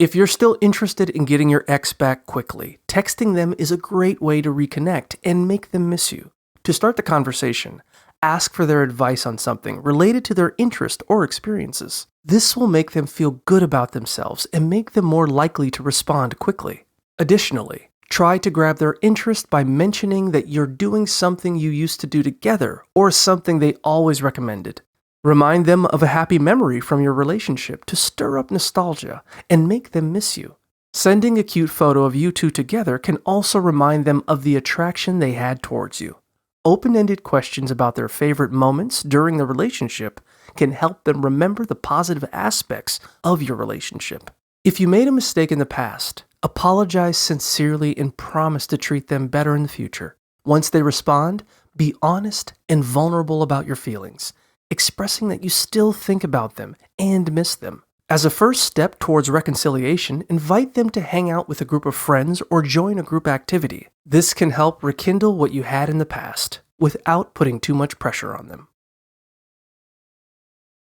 If you're still interested in getting your ex back quickly, texting them is a great way to reconnect and make them miss you. To start the conversation, ask for their advice on something related to their interest or experiences. This will make them feel good about themselves and make them more likely to respond quickly. Additionally, try to grab their interest by mentioning that you're doing something you used to do together or something they always recommended. Remind them of a happy memory from your relationship to stir up nostalgia and make them miss you. Sending a cute photo of you two together can also remind them of the attraction they had towards you. Open-ended questions about their favorite moments during the relationship can help them remember the positive aspects of your relationship. If you made a mistake in the past, apologize sincerely and promise to treat them better in the future. Once they respond, be honest and vulnerable about your feelings, expressing that you still think about them and miss them. As a first step towards reconciliation, invite them to hang out with a group of friends or join a group activity. This can help rekindle what you had in the past without putting too much pressure on them.